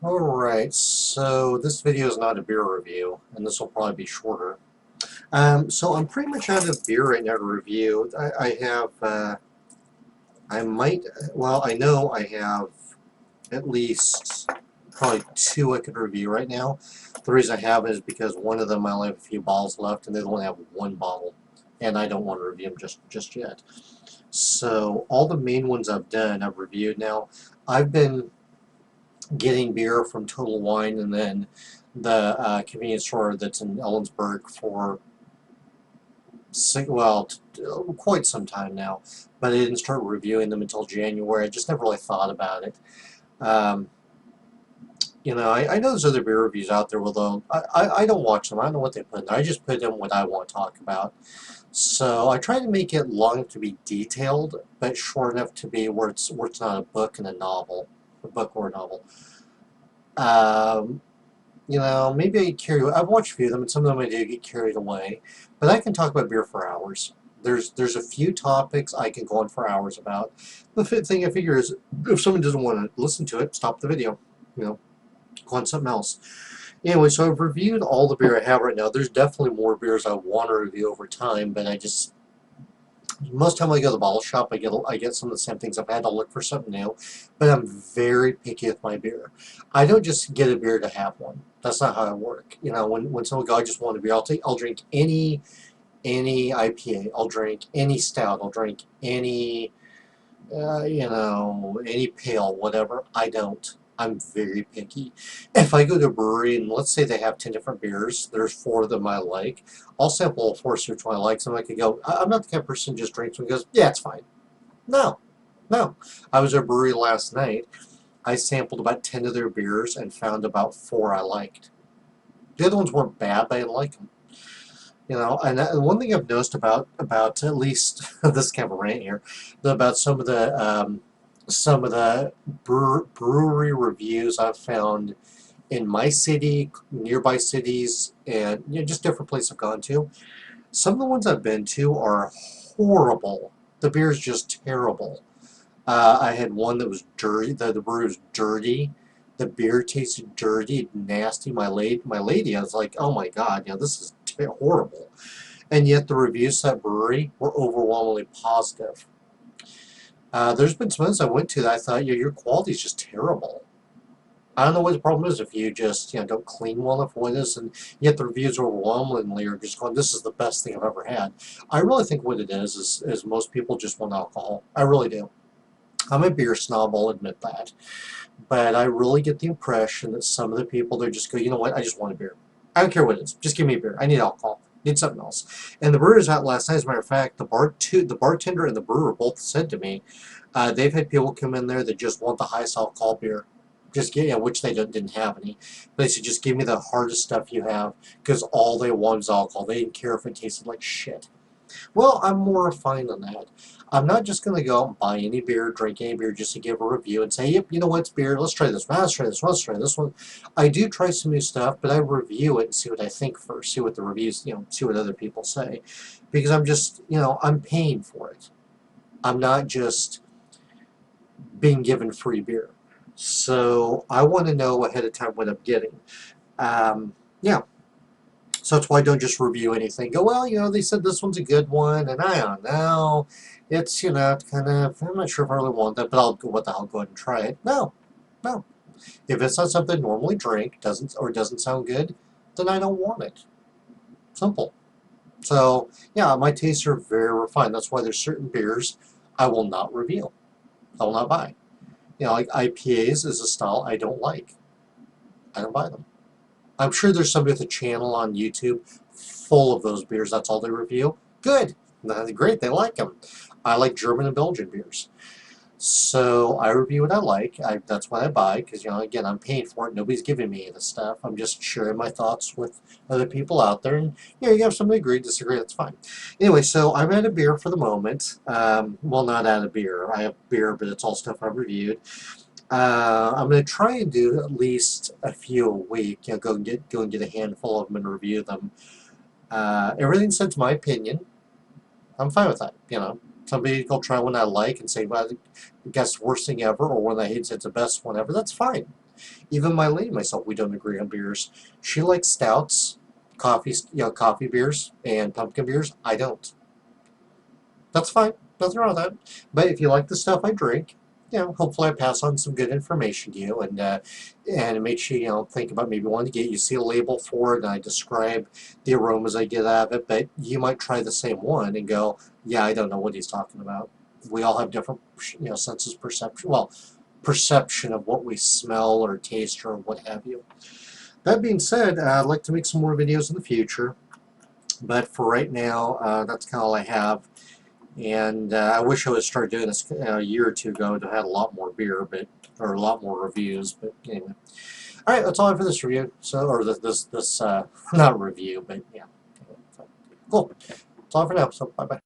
Alright, so this video is not a beer review, and this will probably be shorter. So I'm pretty much out of beer right now to review. I have, I might, well, I know I have at least probably two I could review right now. The reason I have it is because one of them I only have a few bottles left, and they only have one bottle, and I don't want to review them just yet. So all the main ones I've done, I've reviewed now. I've been getting beer from Total Wine and then the convenience store that's in Ellensburg for quite some time now, but I didn't start reviewing them until January. I just never really thought about it. Um, I know there's other beer reviews out there, although I don't watch them. I don't know what they put in there. I just put in what I want to talk about. So I try to make it long enough to be detailed, but short enough to be where it's not a book and a novel, a book or a novel. Um, maybe I get carried away. I've watched a few of them, and some of them I do get carried away. But I can talk about beer for hours. There's a few topics I can go on for hours about. The thing I figure is, if someone doesn't want to listen to it, stop the video. Go on something else. Anyway, so I've reviewed all the beer I have right now. There's definitely more beers I want to review over time, but most time I go to the bottle shop, I get some of the same things. I've had to look for something new, but I'm very picky with my beer. I don't just get a beer to have one. That's not how I work. When someone goes, I just want a beer, I'll drink any IPA. I'll drink any stout. I'll drink any pale, whatever. I don't. I'm very picky. If I go to a brewery and let's say they have 10 different beers, there's four of them I like, I'll sample all four, see which one I like. So I could go, I'm not the kind of person who just drinks one and goes, yeah, it's fine. No, no. I was at a brewery last night. I sampled about 10 of their beers and found about four I liked. The other ones weren't bad, but I didn't like them. And one thing I've noticed about at least this is kind of a rant here, about some of the brewery reviews I've found in my city, nearby cities, and just different places I've gone to. Some of the ones I've been to are horrible. The beer is just terrible. I had one that was dirty. The brew was dirty. The beer tasted dirty, nasty. My lady, I was like, oh my god, this is horrible. And yet the reviews at that brewery were overwhelmingly positive. There's been some others I went to that I thought, your quality is just terrible. I don't know what the problem is if you just don't clean well enough what it is, and yet the reviews overwhelmingly are just going, this is the best thing I've ever had. I really think what it is most people just want alcohol. I really do. I'm a beer snob, I'll admit that. But I really get the impression that some of the people, they just go, you know what, I just want a beer. I don't care what it is. Just give me a beer. I need alcohol. I need something else. And the brewer's out last night, as a matter of fact, the bartender and the brewer both said to me, they've had people come in there that just want the highest alcohol beer. Just get, which they didn't have any. But they said, just give me the hardest stuff you have, because all they want is alcohol. They didn't care if it tasted like shit. Well, I'm more refined than that. I'm not just going to go out and buy any beer, drink any beer just to give a review and say, yep, you know what, it's beer, let's try this one, let's try this one, let's try this one. I do try some new stuff, but I review it and see what I think first, see what the reviews, see what other people say. Because I'm just, I'm paying for it. I'm not just being given free beer. So I want to know ahead of time what I'm getting. Yeah, so that's why I don't just review anything. Go, well, they said this one's a good one, and I don't know. It's, kind of, I'm not sure if I really want that, but what the hell, go ahead and try it. No, no. If it's not something I normally drink, doesn't sound good, then I don't want it. Simple. So, yeah, my tastes are very refined. That's why there's certain beers I will not review. I will not buy. Like IPAs is a style I don't like. I don't buy them. I'm sure there's somebody with a channel on YouTube full of those beers. That's all they review. Good. That's great. They like them. I like German and Belgian beers. So I review what I like. That's what I buy because, again, I'm paying for it. Nobody's giving me the stuff. I'm just sharing my thoughts with other people out there. And, you have somebody agree, disagree. That's fine. Anyway, so I'm out of beer for the moment. Well, not out of beer. I have beer, but it's all stuff I've reviewed. I'm going to try and do at least a few a week. Go and get a handful of them and review them. Everything said's my opinion. I'm fine with that. Somebody will try one I like and say, well, I guess the worst thing ever, or one I hate it's the best one ever. That's fine. Even my lady and myself, we don't agree on beers. She likes stouts, coffee, coffee beers, and pumpkin beers. I don't. That's fine. Nothing wrong with that. But if you like the stuff I drink, hopefully I pass on some good information to you, and it makes you, think about maybe wanting to get. You see a label for it, and I describe the aromas I get out of it. But you might try the same one and go, yeah, I don't know what he's talking about. We all have different, senses, perception. Well, perception of what we smell or taste or what have you. That being said, I'd like to make some more videos in the future, but for right now, that's kind of all I have. And I wish I would start doing this a year or two ago to have a lot more beer, or a lot more reviews. But anyway, all right, that's all I have for this review. So, or this not review, but yeah, cool. That's all for now. So, bye bye.